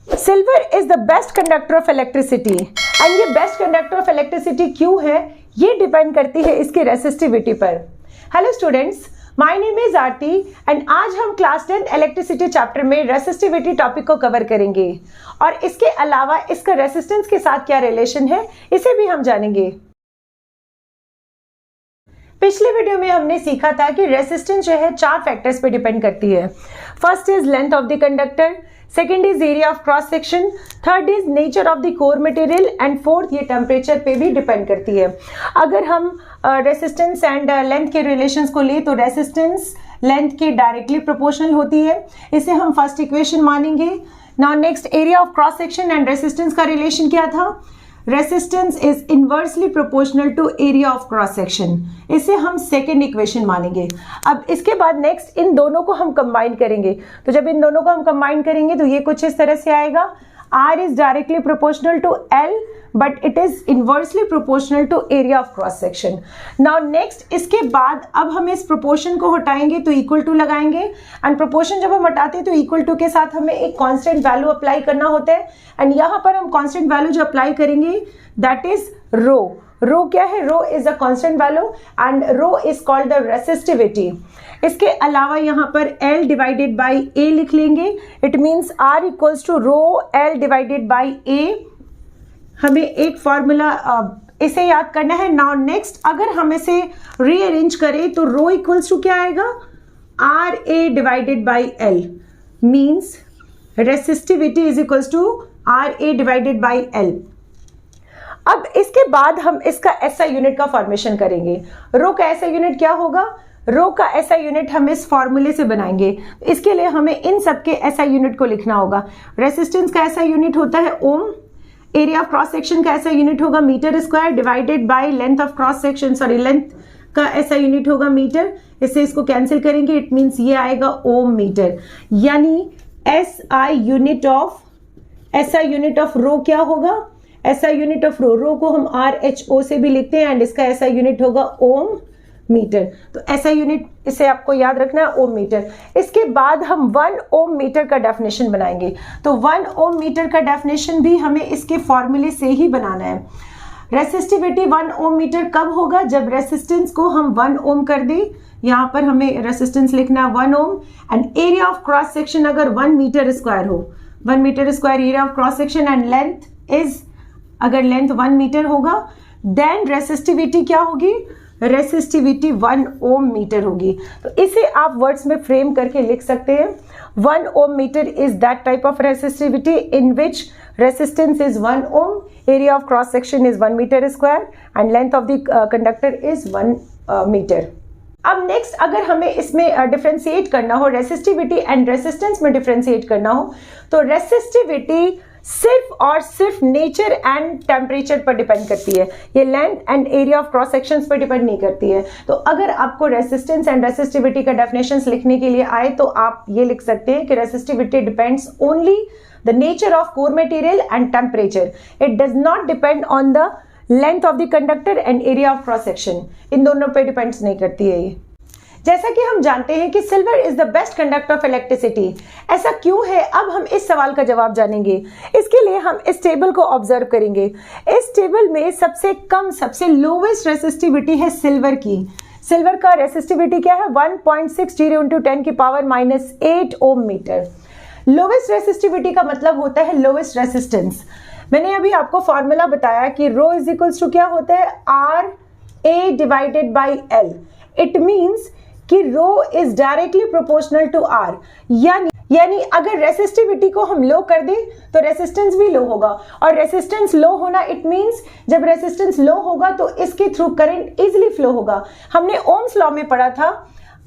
Silver is the best conductor of electricity and ये best conductor of electricity क्यों है, ये डिपेंड करती है इसकी रेसिस्टिविटी पर। Hello students, my name is Aarti and आज हम क्लास 10 इलेक्ट्रिसिटी चैप्टर में रेसिस्टिविटी टॉपिक को कवर करेंगे और इसके अलावा इसका रेसिस्टेंस के साथ क्या रिलेशन है इसे भी हम जानेंगे। पिछले वीडियो में हमने सीखा था कि रेसिस्टेंस जो है 4 फैक्टर्स पे डिपेंड करती है। First is length of the conductor, second is area of cross section, third is nature of the core material and fourth ये टेम्परेचर पे भी डिपेंड करती है। अगर हम रेसिस्टेंस एंड लेंथ के रिलेशंस को ले तो रेसिस्टेंस लेंथ के डायरेक्टली प्रोपोर्शनल होती है, इसे हम फर्स्ट इक्वेशन मानेंगे। Now next area of cross section and resistance का रिलेशन क्या था? Resistance is inversely proportional to area of cross section, इसे हम सेकेंड इक्वेशन मानेंगे। अब इसके बाद नेक्स्ट इन दोनों को हम कंबाइन करेंगे, तो जब इन दोनों को हम कंबाइन करेंगे तो ये कुछ इस तरह से आएगा। R is directly proportional to L but it is inversely proportional to area of cross section. Now next इसके बाद अब हम इस proportion को हटाएंगे तो equal to लगाएंगे and proportion जब हम हटाते हैं तो equal to के साथ हमें एक constant value अप्लाई करना होता है and यहाँ पर हम constant value जो अप्लाई करेंगे that is rho. Rho क्या है? Rho is a constant value and rho is called the resistivity. इसके अलावा यहाँ पर L डिवाइडेड बाई A लिख लेंगे। It means R equals to rho L divided by A। हमें एक फॉर्मूला इसे याद करना है। नाउ नेक्स्ट अगर हम इसे रीअरेंज करें तो रो इक्वल्स टू क्या आएगा? R A divided by L means resistivity is equals to R A divided by L। अब इसके बाद हम इसका SI यूनिट का फॉर्मेशन करेंगे। रो का SI यूनिट क्या होगा? रो का SI यूनिट हम इस फॉर्मूले से बनाएंगे। इसके लिए हमें इन सबके SI यूनिट को लिखना होगा। रेसिस्टेंस का SI यूनिट होता है ohm, area of cross section का SI यूनिट होगा metre square divided by length of cross section, length का SI यूनिट होगा मीटर। इससे इसको कैंसिल करेंगे, इट मीन्स ये आएगा ओम मीटर। यानी SI यूनिट ऑफ रो क्या होगा? SI यूनिट ऑफ रो को हम RHO से भी लिखते हैं एंड इसका SI यूनिट होगा ओम मीटर। तो SI यूनिट इसे आपको याद रखना है ओम मीटर। इसके बाद हम 1 ओम मीटर का डेफिनेशन बनाएंगे। तो 1 ओम मीटर का डेफिनेशन भी हमें इसके फॉर्मूले से ही बनाना है। रेसिस्टिविटी 1 ओम मीटर कब होगा? जब रेसिस्टेंस को हम 1 ओम कर दें। यहाँ पर हमें रेसिस्टेंस लिखना है 1 ohm and area of cross section अगर 1 मीटर स्क्वायर हो, 1 metre square area of cross section and length is, अगर लेंथ 1 मीटर होगा देन रेसिस्टिविटी क्या होगी? रेसिस्टिविटी 1 ओम मीटर होगी। तो इसे आप वर्ड्स में फ्रेम करके लिख सकते हैं। 1 ohm metre is that type of resistivity in which resistance is 1 ohm, area of cross section is 1 metre square and length of the conductor is 1 metre. अब नेक्स्ट अगर हमें इसमें डिफरेंशिएट करना हो, रेसिस्टिविटी एंड रेसिस्टेंस में differentiate करना हो, तो रेसिस्टिविटी सिर्फ और सिर्फ नेचर एंड टेम्परेचर पर डिपेंड करती है। ये length and area of cross sections पर डिपेंड नहीं करती है। तो अगर आपको रेसिस्टेंस एंड रेसिस्टिविटी का डेफिनेशंस लिखने के लिए आए तो आप ये लिख सकते हैं कि resistivity depends only the nature of core material and temperature, it does not depend on the length of the conductor and area of cross section. इन दोनों पर डिपेंड्स नहीं करती है ये। जैसा कि हम जानते हैं कि silver is the best conductor of electricity. ऐसा क्यों है? अब हम इस सवाल का जवाब जानेंगे। इसके लिए हम इस टेबल को ऑब्जर्व करेंगे। इस टेबल में सबसे कम, सबसे लोवेस्ट रेसिस्टिविटी है सिल्वर की। सिल्वर का रेसिस्टिविटी क्या है? 1.60 इंटू 10 की पावर -8 ओम मीटर। लोवेस्ट रेसिस्टिविटी का मतलब होता है लोवेस्ट रेसिस्टेंस। मैंने अभी आपको फॉर्मूला बताया कि रो इज इक्वल्स टू क्या होता है? R A divided by L। It means कि rho is directly proportional to R। यानी अगर रेसिस्टिविटी को हम लो कर दें तो रेसिस्टेंस भी लो होगा, और रेसिस्टेंस लो होना इट मीन्स जब रेसिस्टेंस लो होगा तो इसके थ्रू करंट इजिली फ्लो होगा। हमने ओम्स लॉ में पढ़ा था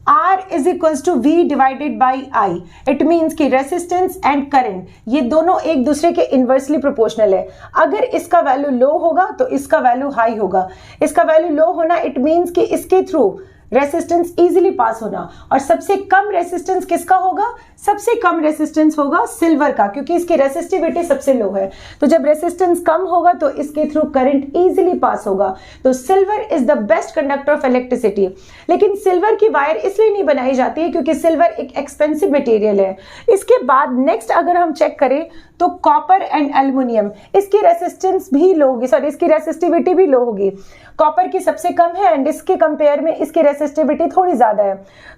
R is equals to V divided by I। It means कि रेसिस्टेंस एंड करंट ये दोनों एक दूसरे के इनवर्सली प्रोपोर्शनल है। अगर इसका वैल्यू लो होगा तो इसका वैल्यू हाई होगा। इसका वैल्यू लो होना इट मीन्स कि इसके थ्रू रेसिस्टेंस इजीली पास होना, और सबसे कम रेसिस्टेंस किसका होगा? सबसे कम रेसिस्टेंस होगा सिल्वर का, क्योंकि इसकी रेसिस्टिविटी सबसे लो है। तो जब रेसिस्टेंस कम होगा तो इसके थ्रू करंट इजीली पास होगा। तो silver is the best conductor of electricity. लेकिन सिल्वर की वायर इसलिए नहीं बनाई जाती है क्योंकि सिल्वर एक एक्सपेंसिव मटेरियल है। इसके बाद नेक्स्ट अगर हम चेक करें तो कॉपर एंड एल्युमिनियम, इसकी रेसिस्टेंस भी लो होगी, सॉरी इसकी रेसिस्टिविटी भी लो होगी। कॉपर की सबसे कम है एंड इसके कंपेयर में इसकी रेसिस्टिविटी थोड़ी ज्यादा है।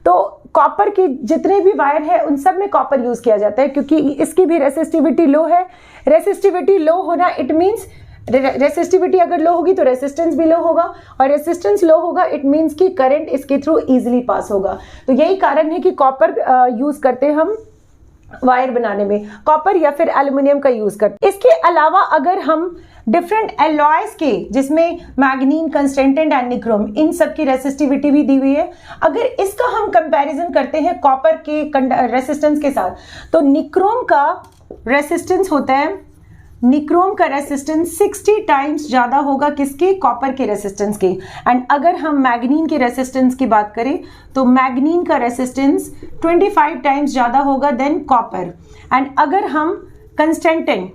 तो कॉपर की जितने भी वायर है उन सब में कॉपर यूज किया जाता है क्योंकि इसकी भी रेसिस्टिविटी लो है। रेसिस्टिविटी लो होना इट मीन्स रेसिस्टिविटी अगर लो होगी तो रेसिस्टेंस भी लो होगा, और रेसिस्टेंस लो होगा इट मीन्स कि करंट इसके थ्रू इजीली पास होगा। तो यही कारण है कि कॉपर यूज करते हैं हम वायर बनाने में, कॉपर या फिर एल्युमिनियम का यूज करते। इसके अलावा अगर हम डिफरेंट एलॉयज के, जिसमें मैग्नीन, कंस्टेंटेन एंड निक्रोम, इन सब की रेसिस्टिविटी भी दी हुई है, अगर इसका हम कंपैरिजन करते हैं कॉपर के रेसिस्टेंस के साथ, तो निक्रोम का रेसिस्टेंस होता है, निक्रोम का रेसिस्टेंस 60 टाइम्स ज्यादा होगा किसके, कॉपर के रेसिस्टेंस के। एंड अगर हम मैग्नीन के रेसिस्टेंस की बात करें तो मैग्नीन का रेसिस्टेंस 25 टाइम्स ज्यादा होगा देन कॉपर। एंड अगर हम कंस्टेंटेन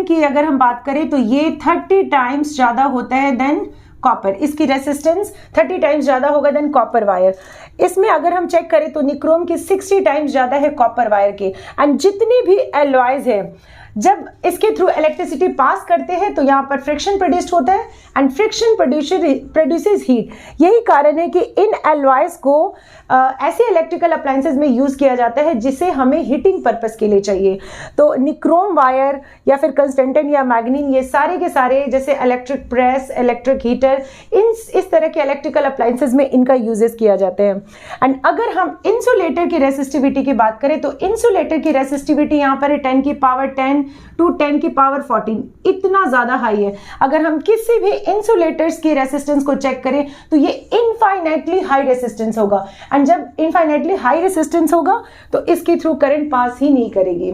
की अगर हम बात करें तो ये 30 टाइम्स ज्यादा होता है देन कॉपर, इसकी रेसिस्टेंस 30 टाइम्स ज्यादा होगा देन कॉपर वायर। इसमें अगर हम चेक करें तो निक्रोम की 60 टाइम्स ज्यादा है कॉपर वायर के। एंड जितने भी एलॉयज है जब इसके थ्रू इलेक्ट्रिसिटी पास करते हैं तो यहाँ पर फ्रिक्शन प्रोड्यूस्ड होता है एंड फ्रिक्शन प्रोड्यूसेस हीट। यही कारण है कि इन एलॉयज को ऐसे इलेक्ट्रिकल अप्लायंसेस में यूज किया जाता है जिसे हमें हीटिंग पर्पस के लिए चाहिए। तो निक्रोम वायर या फिर कंस्टेंटेन या मैग्नीन, ये सारे के सारे जैसे इलेक्ट्रिक प्रेस, इलेक्ट्रिक हीटर, इस तरह के इलेक्ट्रिकल अप्लायंसेस में इनका यूजेस किया जाते हैं। एंड अगर हम इंसुलेटर की रेसिस्टिविटी की बात करें तो इंसुलेटर की रेसिस्टिविटी यहाँ पर है 10 की पावर 10 टू 10 की पावर 14, इतना ज्यादा हाई है। अगर हम किसी भी इंसुलेटर्स की रेसिस्टेंस को चेक करें तो ये इनफाइनाइटली हाई रेसिस्टेंस होगा। एंड जब इनफाइनाइटली हाई रेसिस्टेंस होगा तो इसके थ्रू करंट पास ही नहीं करेगी।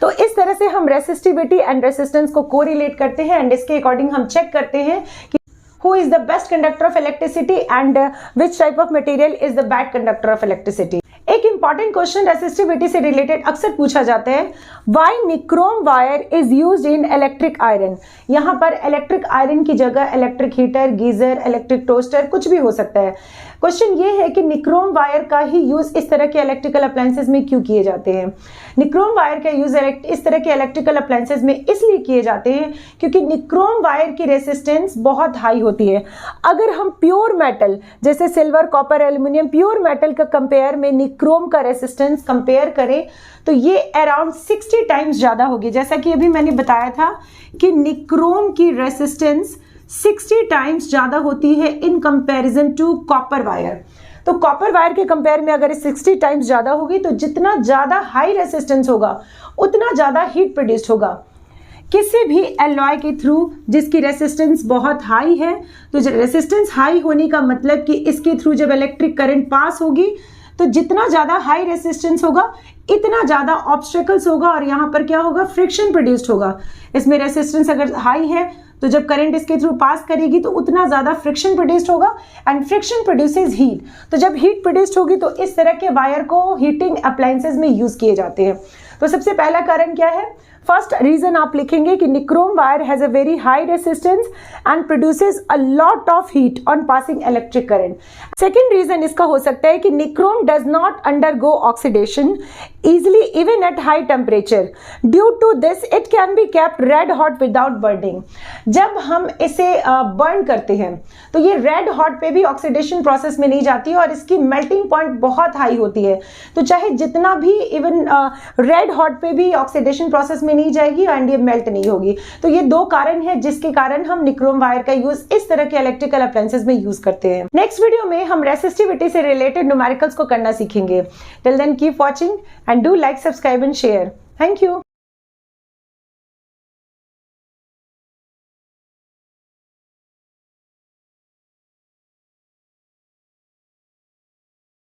तो इस तरह से हम रेसिस्टिविटी एंड रेसिस्टेंस को कोरिलेट करते हैं एंड इसके अकॉर्डिंग हम चेक करते हैं कि who is the best conductor of electricity and which type of material is the bad conductor of electricity। एक इंपॉर्टेंट क्वेश्चन रेसिस्टिविटी से रिलेटेड अक्सर पूछा जाता है, why nichrome wire is used in electric iron. यहाँ पर इलेक्ट्रिक आयरन की जगह electric heater, geyser, electric toaster कुछ भी हो सकता है। क्वेश्चन ये है कि निक्रोम वायर का ही यूज इस तरह के इलेक्ट्रिकल अप्लायंसेस में क्यों किए जाते हैं। निक्रोम वायर का यूज इस तरह के इलेक्ट्रिकल अप्लायंसेस में इसलिए किए जाते हैं क्योंकि निक्रोम वायर की रेसिस्टेंस बहुत हाई होती है। अगर हम प्योर मेटल जैसे silver, copper, aluminium, pure metal का कंपेयर में निक्रोम का रेसिस्टेंस कंपेयर करें तो ये अराउंड 60 टाइम्स ज्यादा होगी। जैसा कि अभी मैंने बताया था कि निक्रोम की रेसिस्टेंस 60 टाइम्स ज्यादा होती है in comparison to copper wire. तो कॉपर वायर के कंपेयर में अगर 60 टाइम्स ज्यादा होगी तो जितना ज्यादा हाई रेसिस्टेंस होगा उतना ज्यादा हीट प्रोड्यूस्ड होगा। किसी भी एलॉय के थ्रू जिसकी रेसिस्टेंस बहुत हाई है, तो रेसिस्टेंस हाई होने का मतलब कि इसके थ्रू जब इलेक्ट्रिक करंट पास होगी तो जितना ज्यादा हाई रेसिस्टेंस होगा इतना ज्यादा ऑब्स्टेकल्स होगा और यहाँ पर क्या होगा, फ्रिक्शन प्रोड्यूस्ड होगा। इसमें रेसिस्टेंस अगर हाई है तो जब करंट इसके थ्रू पास करेगी तो उतना ज्यादा फ्रिक्शन प्रोड्यूस्ड होगा एंड फ्रिक्शन प्रोड्यूसेस हीट। तो जब हीट प्रोड्यूस्ड होगी तो इस तरह के वायर को हीटिंग अप्लायंसेस में यूज किए जाते हैं। तो सबसे पहला कारण क्या है, फर्स्ट रीजन आप लिखेंगे कि nichrome wire has a very high resistance and produces a lot of heat on passing electric current. Second reason इसका हो सकता है कि nichrome does not undergo oxidation easily even at high temperature. Due to this it can be kept red hot without burning. जब हम इसे burn करते हैं तो ये रेड हॉट पे भी ऑक्सीडेशन प्रोसेस में नहीं जाती है और इसकी मेल्टिंग पॉइंट बहुत हाई होती है। तो चाहे जितना भी इवन रेड हॉट पे भी ऑक्सीडेशन प्रोसेस में नहीं जाएगी एंड ये मेल्ट नहीं होगी। तो ये दो कारण है जिसके कारण हम निक्रोम वायर का यूज इस तरह के इलेक्ट्रिकल अप्लायंसेस में यूज करते हैं। नेक्स्ट वीडियो में हम रेसिस्टिविटी से रिलेटेड न्यूमेरिकल्स को करना सीखेंगे। Till then keep watching and do like, subscribe and share. Thank you.